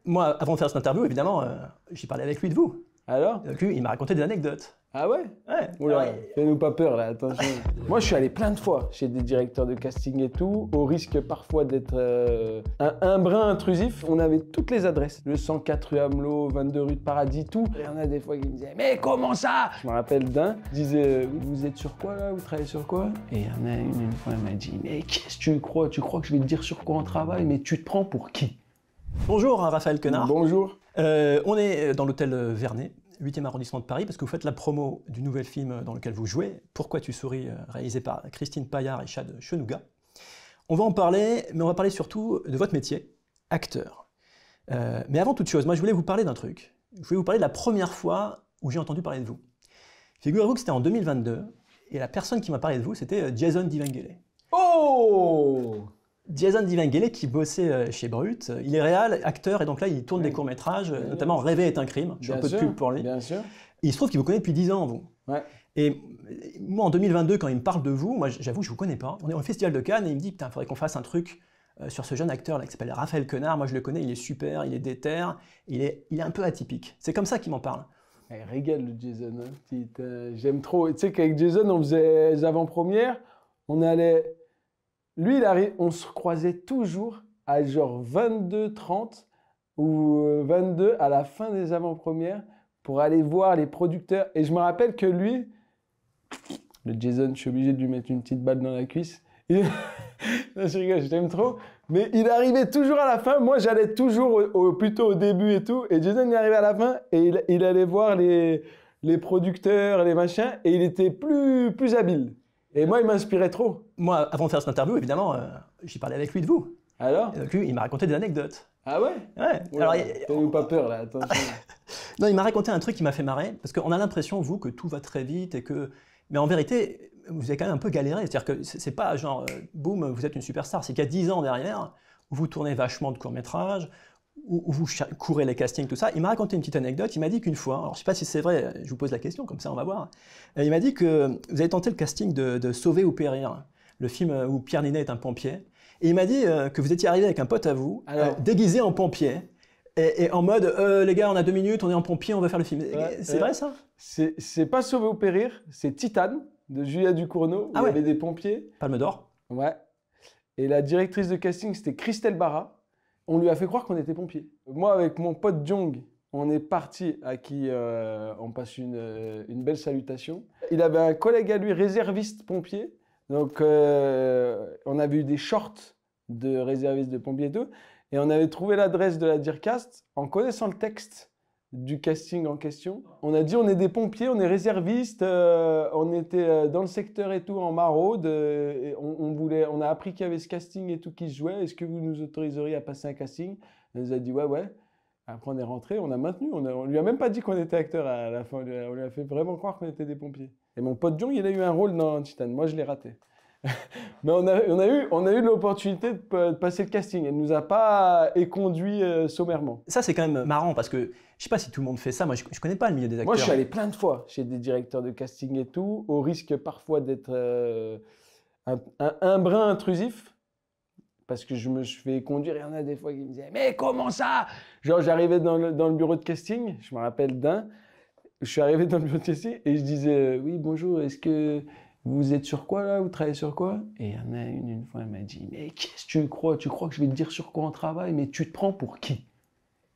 Moi, avant de faire cette interview, évidemment, j'ai parlé avec lui de vous. Alors? Donc lui, il m'a raconté des anecdotes. Ah ouais? Ouais. Oula, Alors, fais-nous pas peur là, attention. Moi je suis allé plein de fois chez des directeurs de casting et tout, au risque parfois d'être un brin intrusif. On avait toutes les adresses, le 104 rue Amelot, 22 rue de Paradis, tout. Et il y en a des fois qui me disaient « Mais comment ça ?» Je me rappelle d'un, il disait « Vous êtes sur quoi là? Vous travaillez sur quoi ?» Et il y en a une fois, elle m'a dit « Mais qu'est-ce que tu crois? Tu crois que je vais te dire sur quoi on travaille? Mais tu te prends pour qui ?» Bonjour Raphaël Quenard. Bonjour. On est dans l'hôtel Vernet, 8e arrondissement de Paris, parce que vous faites la promo du nouvel film dans lequel vous jouez, Pourquoi tu souris, réalisé par Christine Paillard et Chad Chenouga. On va en parler, mais on va parler surtout de votre métier, acteur. Mais avant toute chose, moi je voulais vous parler d'un truc. Je voulais vous parler de la première fois où j'ai entendu parler de vous. Figurez-vous que c'était en 2022, et la personne qui m'a parlé de vous, c'était Jason Divangele. Oh! Jason Divangele qui bossait chez Brut, il est réal, acteur, et donc là il tourne des courts-métrages, notamment Rêver est un crime, je fais un peu de pub pour lui. Bien sûr. Et il se trouve qu'il vous connaît depuis 10 ans, vous. Ouais. Et moi en 2022, quand il me parle de vous, moi j'avoue je vous connais pas, on est au Festival de Cannes et il me dit putain, il faudrait qu'on fasse un truc sur ce jeune acteur là qui s'appelle Raphaël Quenard, moi je le connais, il est super, il est déter, il est un peu atypique. C'est comme ça qu'il m'en parle. Il régale le Jason, hein. J'aime trop. Tu sais qu'avec Jason, on faisait les avant-premières, on allait... Lui, on se croisait toujours à genre 22h30 ou 22 à la fin des avant-premières pour aller voir les producteurs. Et je me rappelle que lui, le Jason, je suis obligé de lui mettre une petite balle dans la cuisse. Non, je rigole, je t'aime trop. Mais il arrivait toujours à la fin. Moi, j'allais toujours plutôt au début et tout. Et Jason, il arrivait à la fin et il allait voir les producteurs, les machins. Et il était plus habile. Et moi, il m'inspirait trop. Moi, avant de faire cette interview, évidemment, j'ai parlé avec lui de vous. Alors? Et donc lui, il m'a raconté des anecdotes. Ah ouais? Ouais. Alors, fais-nous pas peur là, attention. Non, il m'a raconté un truc qui m'a fait marrer, parce qu'on a l'impression, vous, que tout va très vite et que... Mais en vérité, vous avez quand même un peu galéré. C'est-à-dire que c'est pas genre, boum, vous êtes une superstar. C'est qu'il y a 10 ans derrière, où vous tournez vachement de courts-métrages, où vous courez les castings, tout ça. Il m'a raconté une petite anecdote. Il m'a dit qu'une fois, alors je sais pas si c'est vrai, je vous pose la question, comme ça on va voir. Il m'a dit que vous avez tenté le casting de Sauver ou Périr, le film où Pierre Ninet est un pompier. Et il m'a dit que vous étiez arrivé avec un pote à vous, déguisé en pompier, et en mode les gars, on a 2 minutes, on est en pompier, on va faire le film. C'est vrai ça? C'est pas Sauver ou Périr, c'est Titane de Julia Ducournau, où il y avait des pompiers. Palme d'Or. Ouais. Et la directrice de casting, c'était Christelle Barra. On lui a fait croire qu'on était pompiers. Moi, avec mon pote Jong, on est parti, à qui on passe une belle salutation. Il avait un collègue à lui, réserviste pompier. Donc, on avait eu des shorts de réservistes de pompiers et tout. Et on avait trouvé l'adresse de la DIRCAST en connaissant le texte du casting en question. On a dit on est des pompiers, on est réservistes, on était dans le secteur et tout en maraude. Et on a appris qu'il y avait ce casting et tout qui se jouait. Est-ce que vous nous autoriseriez à passer un casting? Elle nous a dit ouais. Après on est rentré, on a maintenu. On lui a même pas dit qu'on était acteur à la fin. On lui a fait vraiment croire qu'on était des pompiers. Et mon pote Jong, il a eu un rôle dans Titane. Moi je l'ai raté. Mais on a eu l'opportunité de passer le casting. Elle nous a pas éconduit sommairement. Ça, c'est quand même marrant parce que je sais pas si tout le monde fait ça. Moi, je connais pas le milieu des acteurs. Moi, je suis allé plein de fois chez des directeurs de casting et tout, au risque parfois d'être un brin intrusif. Parce que je me suis fait conduire et il y en a des fois qui me disaient « Mais comment ça ?» Genre, j'arrivais dans le bureau de casting, je me rappelle d'un. Je suis arrivé dans le bureau de casting et je disais « Oui, bonjour, est-ce que... Vous êtes sur quoi là? Vous travaillez sur quoi? » Et il y en a une fois, elle m'a dit « Mais qu'est-ce que tu crois? Tu crois que je vais te dire sur quoi on travaille? Mais tu te prends pour qui? »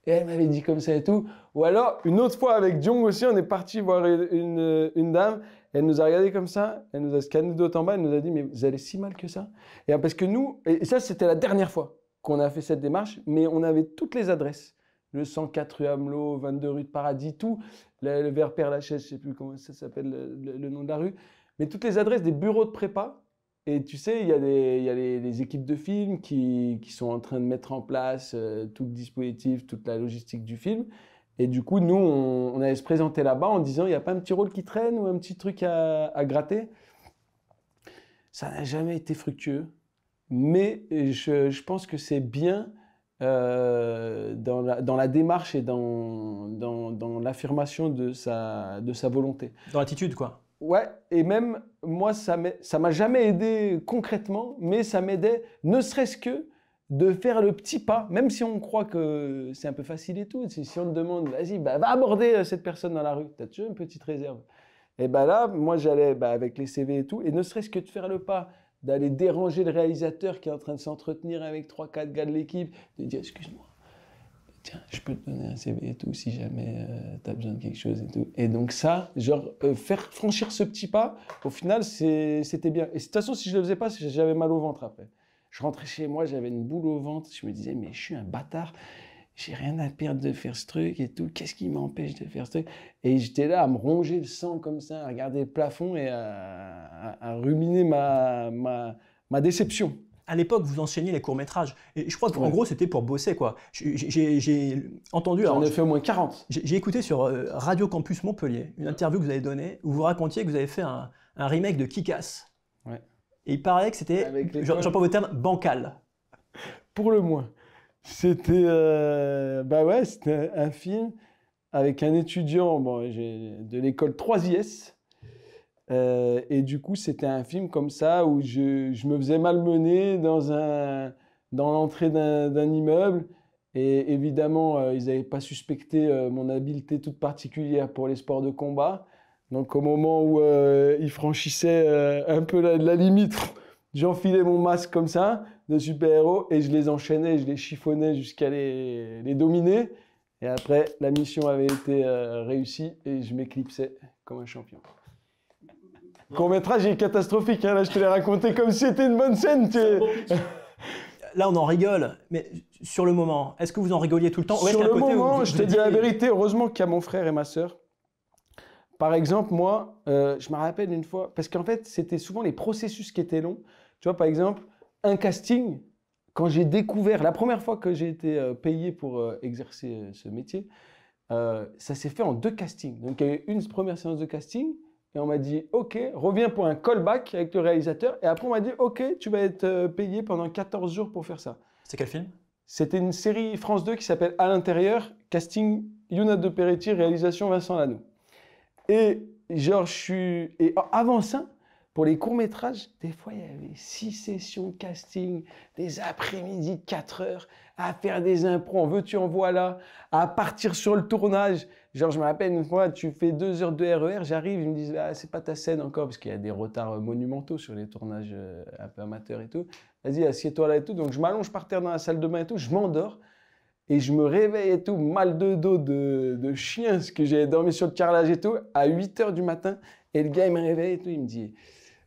Et elle m'avait dit comme ça et tout. Ou alors, une autre fois avec Jong aussi, on est parti voir une dame. Elle nous a regardé comme ça, elle nous a scanné de haut en bas, elle nous a dit « Mais vous allez si mal que ça ?» Et parce que nous, et ça c'était la dernière fois qu'on a fait cette démarche, mais on avait toutes les adresses. Le 104 rue Amelot, 22 rue de Paradis, tout. Le vers Père-Lachaise, je sais plus comment ça s'appelle le nom de la rue. Mais toutes les adresses des bureaux de prépa. Et tu sais, il y a les équipes de film qui sont en train de mettre en place tout le dispositif, toute la logistique du film. Et du coup, nous, on allait se présenter là-bas en disant, il n'y a pas un petit rôle qui traîne ou un petit truc à gratter. Ça n'a jamais été fructueux. Mais je pense que c'est bien dans la démarche et dans l'affirmation de sa volonté. Dans l'attitude, quoi. Ouais, et même moi, ça m'a jamais aidé concrètement, mais ça m'aidait ne serait-ce que de faire le petit pas, même si on croit que c'est un peu facile et tout. Si on te demande, vas-y, va aborder cette personne dans la rue, tu as toujours une petite réserve. Et là, moi, j'allais avec les CV et tout, et ne serait-ce que de faire le pas, d'aller déranger le réalisateur qui est en train de s'entretenir avec 3-4 gars de l'équipe, de dire, excuse-moi, tiens, je peux te donner un CV et tout, si jamais tu as besoin de quelque chose et tout. Et donc ça, faire franchir ce petit pas, au final, c'était bien. Et de toute façon, si je le faisais pas, j'avais mal au ventre après. Je rentrais chez moi, j'avais une boule au ventre, je me disais, mais je suis un bâtard, j'ai rien à perdre de faire ce truc et tout, qu'est-ce qui m'empêche de faire ce truc? Et j'étais là à me ronger le sang comme ça, à regarder le plafond et à ruminer ma déception. À l'époque, vous enseigniez les courts-métrages. Et je crois qu'en gros, c'était pour bosser, quoi. J'ai entendu... J'en ai fait au moins 40. J'ai écouté sur Radio Campus Montpellier, une interview que vous avez donnée, où vous racontiez que vous avez fait un remake de Kick-Ass. Ouais. Et il paraît que c'était, j'emploie vos termes, bancal. Pour le moins. C'était c'était un film avec un étudiant de l'école 3IS. Et du coup, c'était un film comme ça où je me faisais malmener dans l'entrée d'un immeuble. Et évidemment, ils n'avaient pas suspecté mon habileté toute particulière pour les sports de combat. Donc, au moment où ils franchissaient un peu la limite, j'enfilais mon masque comme ça, de super-héros, et je les enchaînais, je les chiffonnais jusqu'à les dominer. Et après, la mission avait été réussie et je m'éclipsais comme un champion. Le court-métrage est catastrophique, hein, là je te l'ai raconté comme si c'était une bonne scène. Là on en rigole, mais sur le moment, est-ce que vous en rigoliez tout le temps? Sur le moment, je te dis la vérité, heureusement qu'il y a mon frère et ma sœur. Par exemple, moi, je me rappelle une fois, parce qu'en fait, c'était souvent les processus qui étaient longs. Tu vois, par exemple, un casting, quand j'ai découvert, la première fois que j'ai été payé pour exercer ce métier, ça s'est fait en 2 castings. Donc, il y a eu une première séance de casting, et on m'a dit, OK, reviens pour un callback avec le réalisateur. Et après, on m'a dit, OK, tu vas être payé pendant 14 jours pour faire ça. C'est quel film? C'était une série France 2 qui s'appelle À l'intérieur, casting Younat de Peretti, réalisation Vincent Lanoux. Et avant ça, pour les courts-métrages, des fois, il y avait 6 sessions de casting, des après-midi de 4 heures, à faire des impros, en veux-tu, en voilà, à partir sur le tournage. Je me rappelle une fois, tu fais 2 heures de RER, j'arrive, ils me disent, ah, c'est pas ta scène encore, parce qu'il y a des retards monumentaux sur les tournages un peu amateurs et tout. Vas-y, assieds-toi là et tout. Donc, je m'allonge par terre dans la salle de bain et tout, je m'endors. Et je me réveille et tout, mal de dos de chien, parce que j'ai dormi sur le carrelage et tout, à 8 h du matin. Et le gars, il me réveille et tout, il me dit,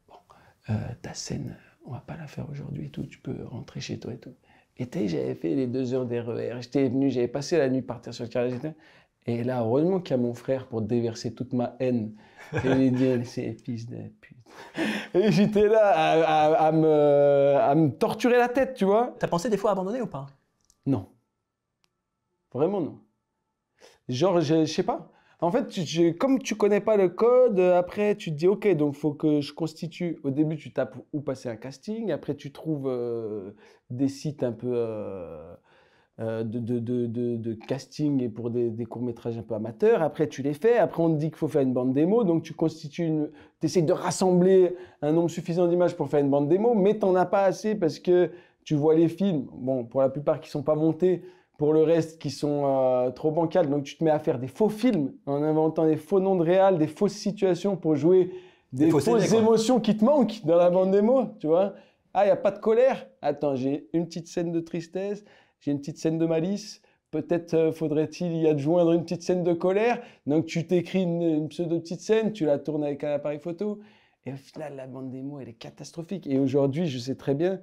bon, ta scène, on va pas la faire aujourd'hui et tout, tu peux rentrer chez toi et tout. Et j'avais fait les 2 heures d'RER, j'étais venu, j'avais passé la nuit par terre sur le carrelage et tout. Et là, heureusement qu'il y a mon frère pour déverser toute ma haine. Et il dit, c'est fils de pute. Et j'étais là à me torturer la tête, tu vois. T'as pensé des fois à abandonner ou pas? Non. Vraiment non. Genre, je sais pas. En fait, comme tu connais pas le code, après tu te dis, OK, donc il faut que je constitue. Au début, tu tapes où passer un casting. Après, tu trouves des sites un peu de casting et pour des courts-métrages un peu amateurs. Après, tu les fais. Après, on te dit qu'il faut faire une bande démo. Donc, tu essaies de rassembler un nombre suffisant d'images pour faire une bande démo, mais tu n'en as pas assez parce que tu vois les films, bon, pour la plupart qui ne sont pas montés, pour le reste qui sont trop bancales. Donc, tu te mets à faire des faux films en inventant des faux noms de réal, des fausses situations pour jouer des fausses émotions qui te manquent dans la bande démo, tu vois. Ah, il n'y a pas de colère. Attends, j'ai une petite scène de tristesse, j'ai une petite scène de malice. Peut-être faudrait-il y adjoindre une petite scène de colère. Donc, tu t'écris une pseudo-petite scène, tu la tournes avec un appareil photo. Et au final, la bande démo, elle est catastrophique. Et aujourd'hui, je sais très bien,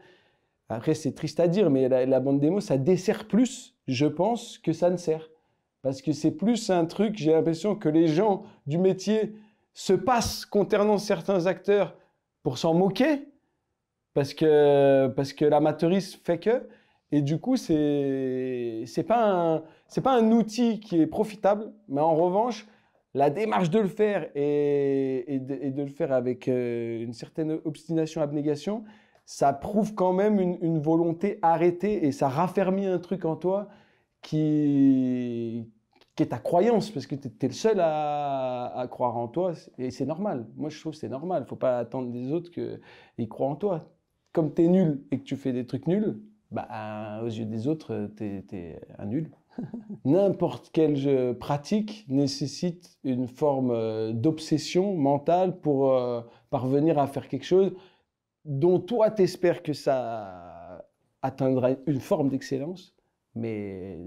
après, c'est triste à dire, mais la bande démo, ça dessert plus, je pense, que ça ne sert. Parce que c'est plus un truc, j'ai l'impression que les gens du métier se passent concernant certains acteurs pour s'en moquer, parce que l'amateurisme fait que. Et du coup, c'est pas un outil qui est profitable, mais en revanche, la démarche de le faire et de le faire avec une certaine obstination, abnégation, ça prouve quand même une volonté arrêtée et ça raffermit un truc en toi qui est ta croyance, parce que tu es le seul à croire en toi et c'est normal. Moi, je trouve que c'est normal. Il ne faut pas attendre des autres qu'ils croient en toi. Comme tu es nul et que tu fais des trucs nuls, bah, aux yeux des autres, t'es un nul. N'importe quelle pratique nécessite une forme d'obsession mentale pour parvenir à faire quelque chose dont toi t'espères que ça atteindra une forme d'excellence, mais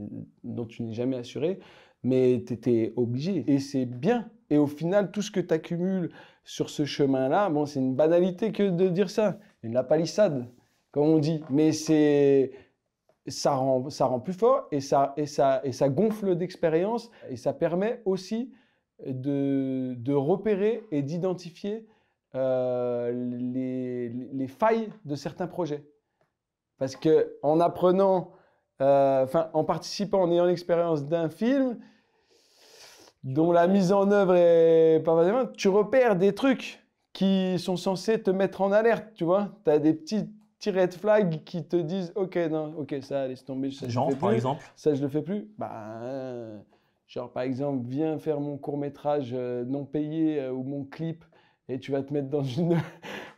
dont tu n'es jamais assuré, mais tu étais obligé. Et c'est bien. Et au final, tout ce que tu accumules sur ce chemin-là, bon, c'est une banalité que de dire ça, une palissade, comme on dit, mais ça rend plus fort et ça gonfle d'expérience et ça permet aussi de repérer et d'identifier les failles de certains projets. Parce qu'en apprenant, en participant, en ayant l'expérience d'un film dont la mise en œuvre est pas vraiment, tu repères des trucs qui sont censés te mettre en alerte, tu vois. Tu as des petits red flags qui te disent ok, non, ok, ça, laisse tomber. Ça, Genre, par exemple? Ça, je le fais plus. Bah, genre, par exemple, viens faire mon court-métrage non payé ou mon clip et tu vas te mettre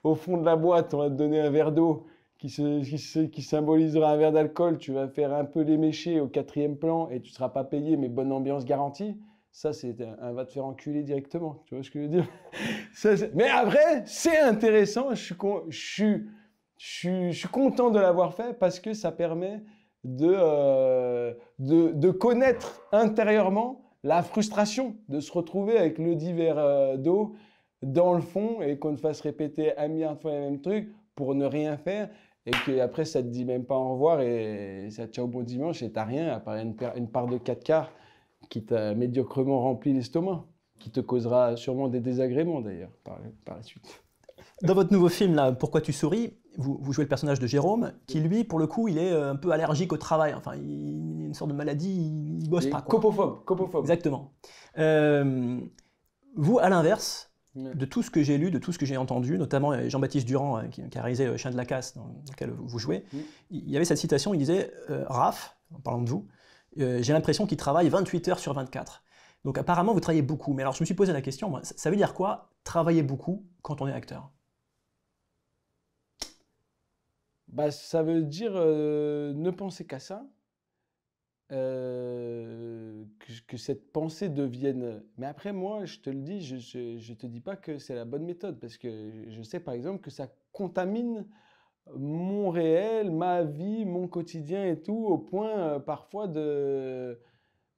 au fond de la boîte, on va te donner un verre d'eau qui symbolisera un verre d'alcool. Tu vas faire un peu l'éméché au 4e plan et tu ne seras pas payé, mais bonne ambiance garantie. Ça, c'est un va te faire enculer directement. Tu vois ce que je veux dire? Mais après, c'est intéressant. Je suis content de l'avoir fait parce que ça permet de connaître intérieurement la frustration de se retrouver avec le dit verre d'eau dans le fond et qu'on te fasse répéter 1 milliard de fois le même truc pour ne rien faire et qu'après ça te dit même pas au revoir et ça te ciao bon dimanche et t'as rien à part une part de 4 quarts qui t'a médiocrement rempli l'estomac, qui te causera sûrement des désagréments d'ailleurs par la suite. Dans votre nouveau film, là, Pourquoi tu souris, vous jouez le personnage de Jérôme, qui lui, pour le coup, il est un peu allergique au travail. Enfin, il a une sorte de maladie, il bosse pas. Copophobe. Exactement. Vous, à l'inverse, de tout ce que j'ai lu, de tout ce que j'ai entendu, notamment Jean-Baptiste Durand, qui a réalisé Chien de la Casse, dans lequel vous jouez, il y avait cette citation, il disait « Raph, en parlant de vous, j'ai l'impression qu'il travaille 28 heures sur 24. » Donc apparemment, vous travaillez beaucoup. Mais alors, je me suis posé la question, moi, ça veut dire quoi, travailler beaucoup quand on est acteur? Bah, ça veut dire ne penser qu'à ça, que cette pensée devienne... Mais après, moi, je te le dis, je te dis pas que c'est la bonne méthode, parce que je sais, par exemple, que ça contamine mon réel, ma vie, mon quotidien et tout, au point parfois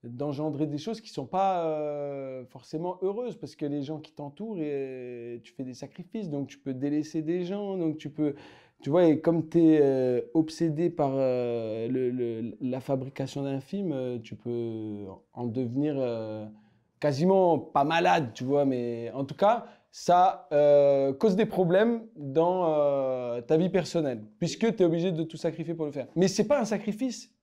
d'engendrer des choses qui ne sont pas forcément heureuses, parce que les gens qui t'entourent, tu fais des sacrifices, donc tu peux délaisser des gens, donc tu peux... Tu vois, et comme tu es obsédé par la fabrication d'un film, tu peux en devenir quasiment pas malade, tu vois, mais en tout cas, ça cause des problèmes dans ta vie personnelle, puisque tu es obligé de tout sacrifier pour le faire. Mais ce n'est pas un sacrifice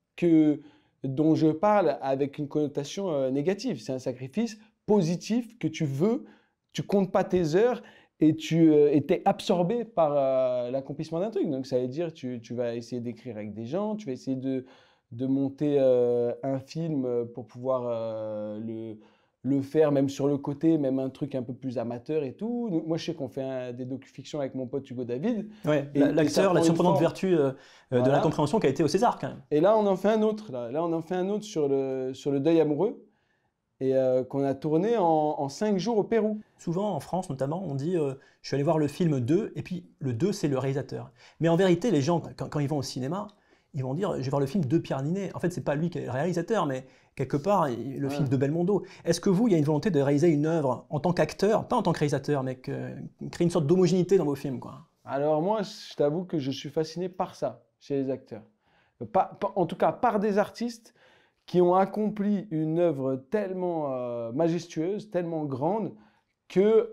dont je parle avec une connotation négative, c'est un sacrifice positif que tu veux, tu comptes pas tes heures, et tu étais absorbé par l'accomplissement d'un truc. Donc, ça veut dire tu vas essayer d'écrire avec des gens, tu vas essayer de monter un film pour pouvoir le faire, même sur le côté, même un truc un peu plus amateur et tout. Donc, moi, je sais qu'on fait des docu-fictions avec mon pote Hugo David. Ouais, l'acteur, la surprenante vertu de la compréhension qui a été au César, quand même. Et là, on en fait un autre. Là, on en fait un autre sur le deuil amoureux. Et qu'on a tourné en 5 jours au Pérou. Souvent, en France notamment, on dit je suis allé voir le film 2, et puis le 2, c'est le réalisateur. Mais en vérité, les gens, quand ils vont au cinéma, ils vont dire je vais voir le film de Pierre Ninet. En fait, c'est pas lui qui est le réalisateur, mais quelque part, le film de Belmondo. Est-ce que vous, il y a une volonté de réaliser une œuvre en tant qu'acteur, pas en tant que réalisateur, mais créer une sorte d'homogénéité dans vos films, quoi? Alors moi, je t'avoue que je suis fasciné par ça, chez les acteurs. En tout cas, par des artistes qui ont accompli une œuvre tellement majestueuse, tellement grande, que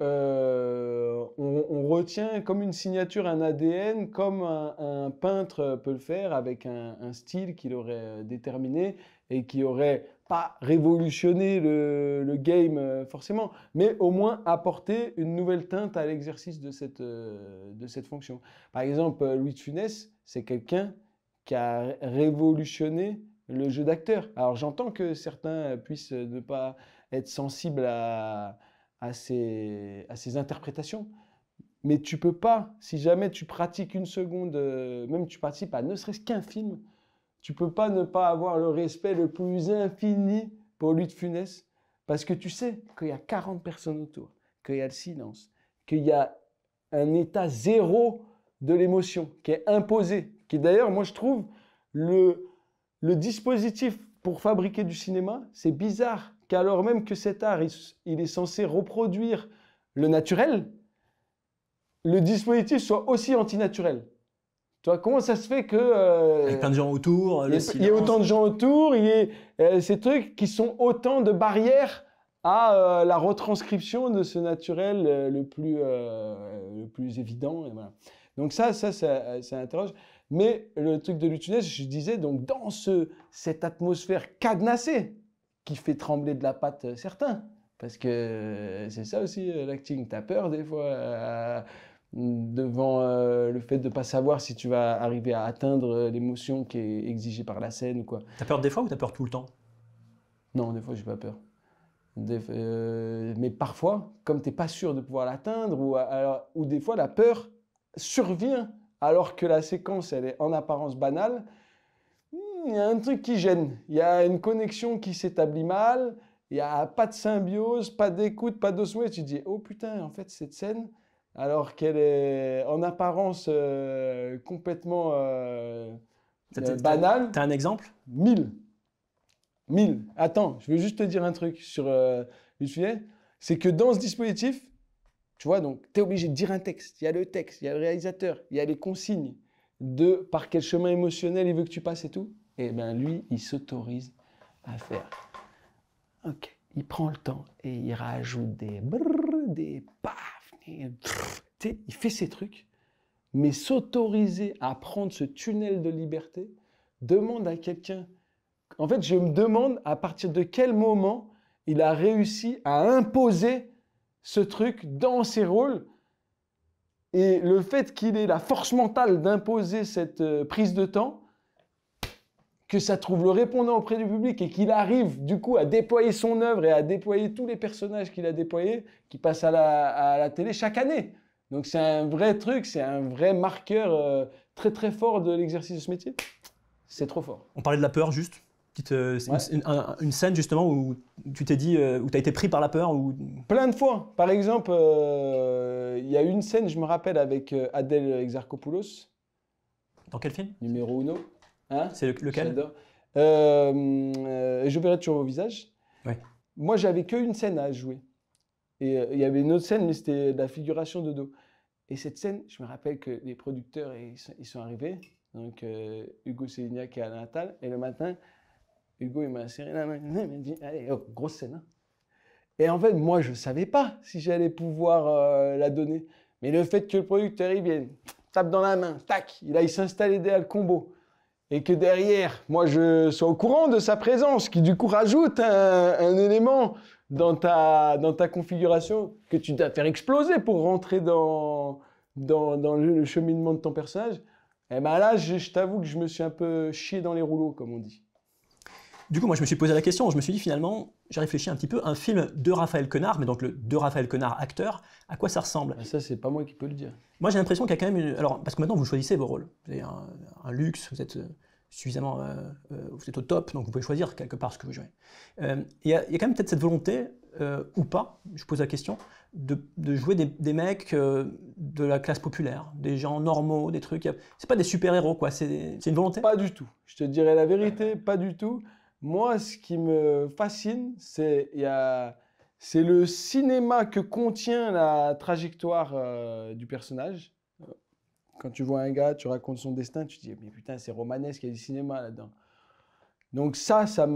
on retient comme une signature, un ADN, comme un peintre peut le faire, avec un style qu'il aurait déterminé et qui aurait pas révolutionné le game forcément, mais au moins apporté une nouvelle teinte à l'exercice de cette fonction. Par exemple, Louis de Funès, c'est quelqu'un qui a révolutionné le jeu d'acteur. Alors j'entends que certains puissent ne pas être sensibles à ces interprétations, Mais tu peux pas, si jamais tu pratiques une seconde, même tu participes à ne serait-ce qu'un film, tu peux pas ne pas avoir le respect le plus infini pour Louis de Funès, parce que tu sais qu'il y a 40 personnes autour, qu'il y a le silence, qu'il y a un état zéro de l'émotion qui est imposé, qui d'ailleurs, moi je trouve, le dispositif pour fabriquer du cinéma, c'est bizarre qu'alors même que cet art, il est censé reproduire le naturel, le dispositif soit aussi antinaturel. Tu vois, comment ça se fait que... Avec plein de gens autour, le il y silence. ait autant de gens autour, il y ait ces trucs qui sont autant de barrières à la retranscription de ce naturel le plus évident. Et voilà. Donc ça interroge. Mais le truc de Louis de Funès, je disais, donc dans cette atmosphère cadenassée qui fait trembler de la patte certains, parce que c'est ça aussi l'acting, t'as peur des fois devant le fait de ne pas savoir si tu vas arriver à atteindre l'émotion qui est exigée par la scène ou quoi. T'as peur des fois ou t'as peur tout le temps? Non, des fois, j'ai pas peur. Mais parfois, comme tu n'es pas sûr de pouvoir l'atteindre, ou des fois, la peur survient alors que la séquence, elle est en apparence banale, il y a un truc qui gêne. Il y a une connexion qui s'établit mal, il n'y a pas de symbiose, pas d'écoute, pas d'osmose. Tu te dis, oh putain, en fait, cette scène, alors qu'elle est en apparence complètement banale. T'as un exemple? 1000. Attends, je veux juste te dire un truc sur le sujet. C'est que dans ce dispositif, tu vois, donc, tu es obligé de dire un texte. Il y a le texte, il y a le réalisateur, il y a les consignes de par quel chemin émotionnel il veut que tu passes et tout. Et bien, lui, il s'autorise à faire. Ok, il prend le temps et il rajoute des brrr, des paf, des brrr. Tu sais, il fait ses trucs. Mais s'autoriser à prendre ce tunnel de liberté demande à quelqu'un. En fait, je me demande à partir de quel moment il a réussi à imposer ce truc dans ses rôles. Et le fait qu'il ait la force mentale d'imposer cette prise de temps, que ça trouve le répondant auprès du public et qu'il arrive du coup à déployer son œuvre et à déployer tous les personnages qu'il a déployés, qui passent à la télé chaque année. Donc c'est un vrai truc, c'est un vrai marqueur très très fort de l'exercice de ce métier. C'est trop fort. On parlait de la peur juste. Ouais. Une scène justement où tu t'es dit, où tu as été pris par la peur ou... Plein de fois. Par exemple, il y a une scène, je me rappelle, avec Adèle Exarchopoulos. Dans quel film? Numéro uno. Hein? C'est lequel? J'adore. Je verrai toujours vos visages. Ouais. Moi, j'avais qu'une scène à jouer. Et il y avait une autre scène, mais c'était de la figuration de dos. Et cette scène, je me rappelle que les producteurs, ils sont arrivés. Donc, Hugo Sélignac et Alain Attal. Et le matin, Hugo, il m'a serré la main. Il m'a dit, allez, oh, grosse scène. Hein. Et en fait, moi, je ne savais pas si j'allais pouvoir la donner. Mais le fait que le producteur, il vienne, tape dans la main, tac, il s'installe idéal le combo. Et que derrière, moi, je sois au courant de sa présence, qui du coup rajoute un élément dans ta configuration que tu dois faire exploser pour rentrer dans le cheminement de ton personnage. Et ben là, je t'avoue que je me suis un peu chié dans les rouleaux, comme on dit. Du coup, moi, je me suis posé la question, je me suis dit finalement, j'ai réfléchi un petit peu, un film de Raphaël Quenard, mais donc de Raphaël Quenard acteur, à quoi ça ressemble? Ça, c'est pas moi qui peux le dire. Moi, j'ai l'impression qu'il y a quand même une... Alors, parce que maintenant, vous choisissez vos rôles. Vous avez un luxe, vous êtes suffisamment... vous êtes au top, donc vous pouvez choisir quelque part ce que vous jouez. Il y a quand même peut-être cette volonté, ou pas, je pose la question, de jouer des mecs de la classe populaire, des gens normaux, des trucs... C'est pas des super-héros, quoi, c'est une volonté? Pas du tout. Je te dirais la vérité, pas du tout. Moi, ce qui me fascine, c'est le cinéma que contient la trajectoire du personnage. Quand tu vois un gars, tu racontes son destin, tu te dis, mais putain, c'est romanesque, il y a du cinéma là-dedans. Donc ça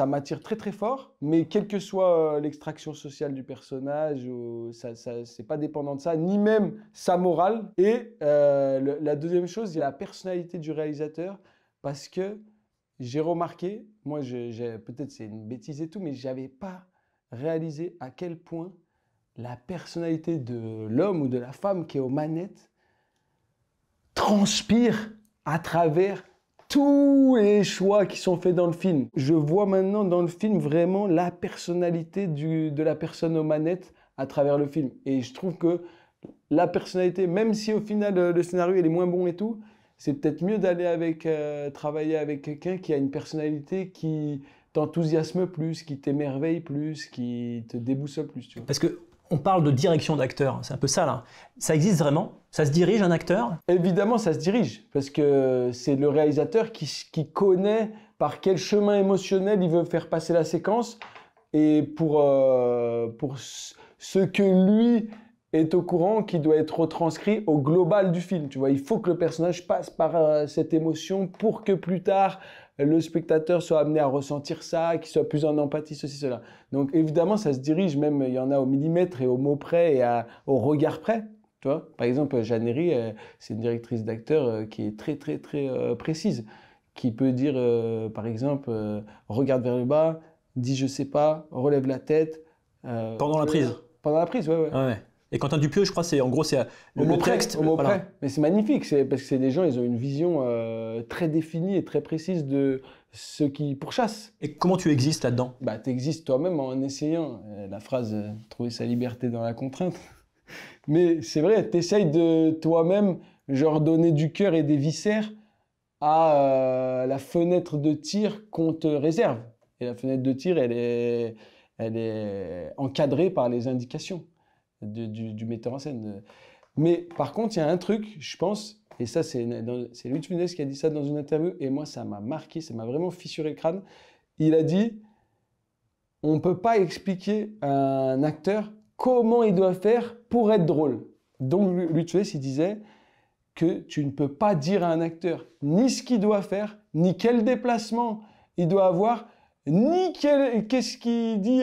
m'attire très très fort, mais quelle que soit l'extraction sociale du personnage, c'est pas dépendant de ça, ni même sa morale. Et la deuxième chose, il y a la personnalité du réalisateur, parce que j'ai remarqué, moi peut-être c'est une bêtise et tout, mais j'avais pas réalisé à quel point la personnalité de l'homme ou de la femme qui est aux manettes transpire à travers tous les choix qui sont faits dans le film. Je vois maintenant dans le film vraiment la personnalité de la personne aux manettes à travers le film. Et je trouve que la personnalité, même si au final le scénario il est moins bon et tout, c'est peut-être mieux d'aller travailler avec quelqu'un qui a une personnalité qui t'enthousiasme plus, qui t'émerveille plus, qui te déboussole plus, tu vois. Parce que on parle de direction d'acteur, c'est un peu ça là. Ça existe vraiment? Ça se dirige un acteur? Évidemment, ça se dirige, parce que c'est le réalisateur qui connaît par quel chemin émotionnel il veut faire passer la séquence, et pour ce que lui est au courant, qui doit être retranscrit au global du film. Tu vois, il faut que le personnage passe par cette émotion pour que plus tard, le spectateur soit amené à ressentir ça, qu'il soit plus en empathie, ceci, cela. Donc évidemment, ça se dirige, même il y en a au millimètre et au mot près et au regard près. Tu vois, par exemple, Jeanne Herry, c'est une directrice d'acteur qui est très, très, très précise, qui peut dire, par exemple, regarde vers le bas, dis je sais pas, relève la tête. Pendant la prise? Pendant la prise, ouais, ouais. Ouais. Et Quentin Dupieux, je crois, c'est en gros, c'est le texte. Au mot Voilà. près. Mais c'est magnifique, parce que c'est des gens, ils ont une vision très définie et très précise de ce qui pourchasse. Et comment tu existes là-dedans? Bah, tu existes toi-même en essayant. La phrase trouver sa liberté dans la contrainte. Mais c'est vrai, tu essayes de toi-même, genre, donner du cœur et des viscères à la fenêtre de tir qu'on te réserve. Et la fenêtre de tir, elle est encadrée par les indications du metteur en scène. Mais par contre, il y a un truc, je pense, et ça, c'est Louis de Funès qui a dit ça dans une interview, et moi, ça m'a marqué, ça m'a vraiment fissuré le crâne. Il a dit, on ne peut pas expliquer à un acteur comment il doit faire pour être drôle. Donc, Louis de Funès, il disait que tu ne peux pas dire à un acteur ni ce qu'il doit faire, ni quel déplacement il doit avoir, ni qu'est-ce qu'il dit,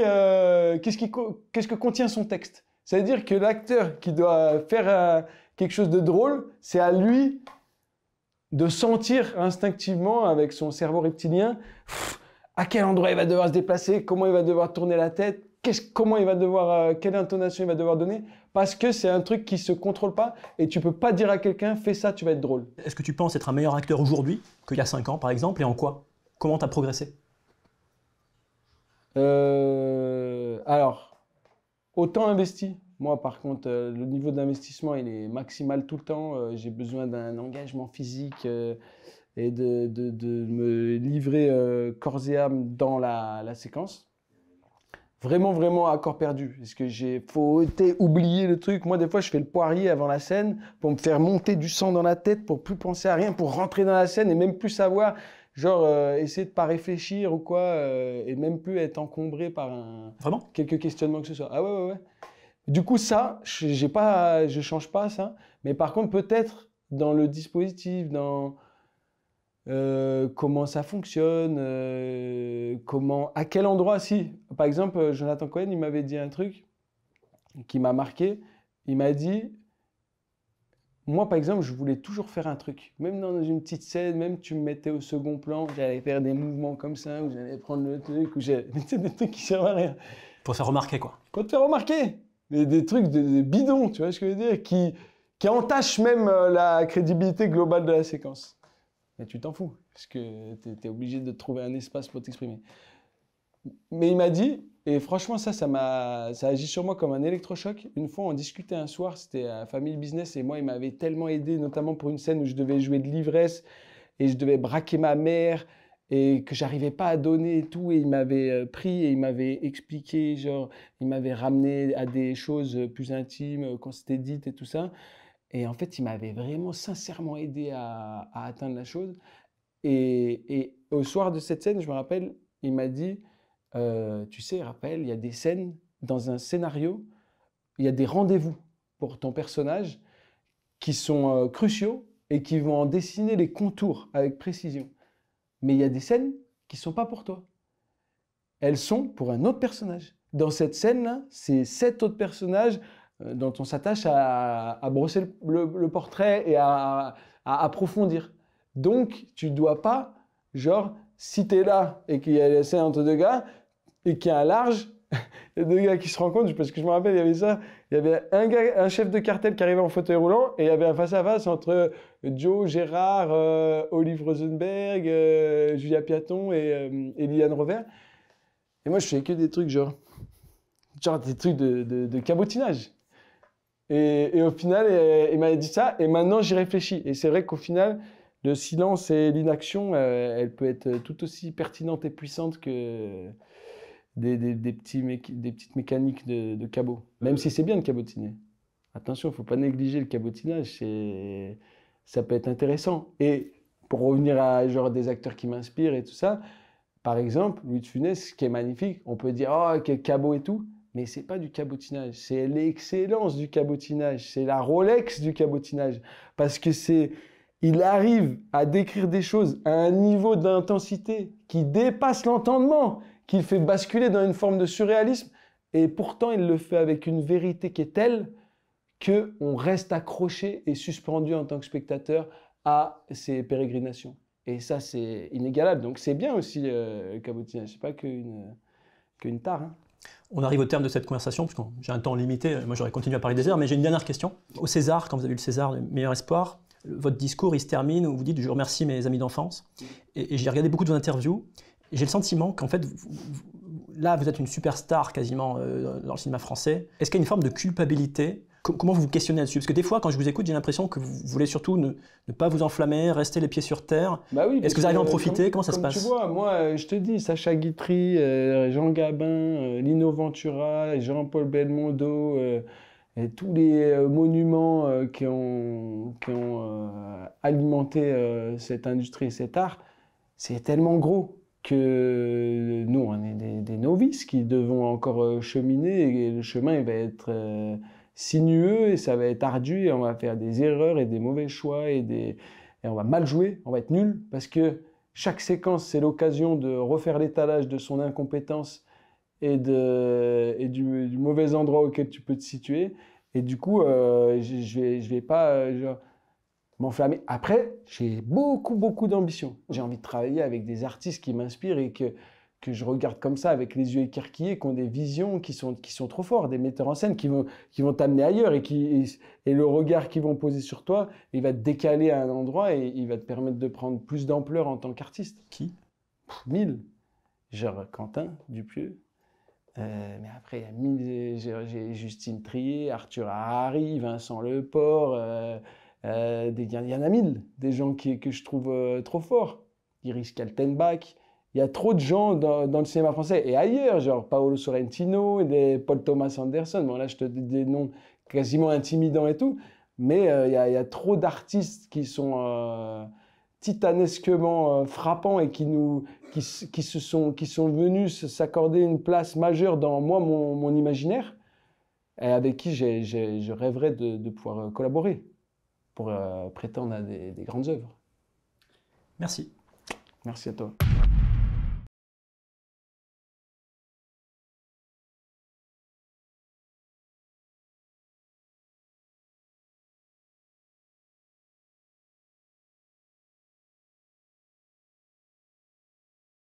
qu'est-ce que contient son texte. C'est-à-dire que l'acteur qui doit faire quelque chose de drôle, c'est à lui de sentir instinctivement avec son cerveau reptilien à quel endroit il va devoir se déplacer, comment il va devoir tourner la tête, comment il va devoir, quelle intonation il va devoir donner, parce que c'est un truc qui se contrôle pas et tu peux pas dire à quelqu'un fais ça, tu vas être drôle. Est-ce que tu penses être un meilleur acteur aujourd'hui qu'il y a 5 ans, par exemple, et en quoi? Comment tu as progressé? Alors, autant investi. Moi, par contre, le niveau d'investissement, il est maximal tout le temps. J'ai besoin d'un engagement physique et de me livrer corps et âme dans la séquence. Vraiment, vraiment à corps perdu. Parce que faut oublier le truc. Moi, des fois, je fais le poirier avant la scène pour me faire monter du sang dans la tête, pour plus penser à rien, pour rentrer dans la scène et même plus savoir, genre, essayer de pas réfléchir ou quoi, et même plus être encombré par quelques questionnements que ce soit. Ah ouais, ouais, ouais. Du coup, ça, je change pas ça. Mais par contre, peut-être dans le dispositif, dans comment ça fonctionne, à quel endroit, si. Par exemple, Jonathan Cohen, il m'avait dit un truc qui m'a marqué. Il m'a dit, moi, par exemple, je voulais toujours faire un truc. Même dans une petite scène, même tu me mettais au second plan, j'allais faire des mouvements comme ça, ou j'allais prendre le truc, ou j'allais mettre des trucs qui servent à rien. Pour te faire remarquer, quoi. Pour te faire remarquer. Des trucs de bidons, tu vois ce que je veux dire, qui entachent même la crédibilité globale de la séquence. Mais tu t'en fous, parce que tu es obligé de trouver un espace pour t'exprimer. Mais il m'a dit, et franchement ça agit sur moi comme un électrochoc. Une fois, on discutait un soir, c'était à Family Business, et moi, il m'avait tellement aidé, notamment pour une scène où je devais jouer de l'ivresse, et je devais braquer ma mère, et que j'arrivais pas à donner et tout, et il m'avait pris et il m'avait expliqué, genre, il m'avait ramené à des choses plus intimes qu'on s'était dites et tout ça. Et en fait, il m'avait vraiment sincèrement aidé à atteindre la chose. Et au soir de cette scène, je me rappelle, il m'a dit, tu sais, Raphaël, il y a des scènes dans un scénario, il y a des rendez-vous pour ton personnage qui sont cruciaux et qui vont en dessiner les contours avec précision. Mais il y a des scènes qui ne sont pas pour toi. Elles sont pour un autre personnage. Dans cette scène-là, c'est 7 autres personnages dont on s'attache à brosser le portrait et à approfondir. Donc, tu ne dois pas, genre, si tu es là et qu'il y a la scène entre 2 gars et qu'il y a un large, il y a 2 gars qui se rencontrent, parce que je me rappelle, il y avait ça, il y avait un chef de cartel qui arrivait en fauteuil roulant et il y avait un face-à-face entre Joe, Gérard, Olive Rosenberg, Julia Piaton et Liliane Rover. Et moi, je fais que des trucs genre des trucs de cabotinage. Et au final, il m'avait dit ça, et maintenant j'y réfléchis. Et c'est vrai qu'au final, le silence et l'inaction, elle peut être tout aussi pertinente et puissante que des petites mécaniques de cabot. Même si c'est bien de cabotiner. Attention, il ne faut pas négliger le cabotinage, ça peut être intéressant. Et pour revenir à genre, des acteurs qui m'inspirent et tout ça, par exemple, Louis de Funès, ce qui est magnifique, on peut dire « Oh, quel cabot et tout », mais ce n'est pas du cabotinage, c'est l'excellence du cabotinage, c'est la Rolex du cabotinage. Parce que il arrive à décrire des choses à un niveau d'intensité qui dépasse l'entendement, qui le fait basculer dans une forme de surréalisme, et pourtant il le fait avec une vérité qui est telle qu'on reste accroché et suspendu en tant que spectateur à ses pérégrinations. Et ça, c'est inégalable. Donc c'est bien aussi le cabotinage, c'est pas qu'une tare. Hein. On arrive au terme de cette conversation, parce que j'ai un temps limité, moi j'aurais continué à parler des heures, mais j'ai une dernière question. Au César, quand vous avez eu le César, le meilleur espoir, votre discours, il se termine où vous dites « Je remercie mes amis d'enfance ». Et j'ai regardé beaucoup de vos interviews, et j'ai le sentiment qu'en fait, là, vous êtes une superstar quasiment dans le cinéma français. Est-ce qu'il y a une forme de culpabilité ? Comment vous vous questionnez là-dessus? Parce que des fois, quand je vous écoute, j'ai l'impression que vous voulez surtout ne pas vous enflammer, rester les pieds sur terre. Bah oui, est-ce que vous arrivez à en profiter? Comment ça se passe? Tu vois, moi, je te dis, Sacha Guitry, Jean Gabin, Lino Ventura, Jean-Paul Belmondo, et tous les monuments qui ont alimenté cette industrie et cet art, c'est tellement gros que nous, on est des novices qui devons encore cheminer, et le chemin il va être sinueux et ça va être ardu et on va faire des erreurs et des mauvais choix et on va mal jouer, on va être nul parce que chaque séquence, c'est l'occasion de refaire l'étalage de son incompétence et du mauvais endroit auquel tu peux te situer. Et du coup, je vais pas m'enflammer. Après, j'ai beaucoup d'ambition. J'ai envie de travailler avec des artistes qui m'inspirent et que je regarde comme ça avec les yeux écarquillés, qui ont des visions qui sont trop forts, des metteurs en scène qui vont t'amener ailleurs et le regard qu'ils vont poser sur toi, il va te décaler à un endroit et il va te permettre de prendre plus d'ampleur en tant qu'artiste. Qui? 1000. Genre Quentin Dupieux. Mais après, j'ai Justine Triet, Arthur Harary, Vincent Leport, il y en a 1000, des gens que je trouve trop forts. Iris Kaltenbach. Il y a trop de gens dans le cinéma français et ailleurs, genre Paolo Sorrentino, Paul Thomas Anderson. Bon, là, je te dis des noms quasiment intimidants et tout, mais il y a trop d'artistes qui sont titanesquement frappants et qui sont venus s'accorder une place majeure dans mon imaginaire, et avec qui je rêverais de pouvoir collaborer pour prétendre à des grandes œuvres. Merci. Merci à toi.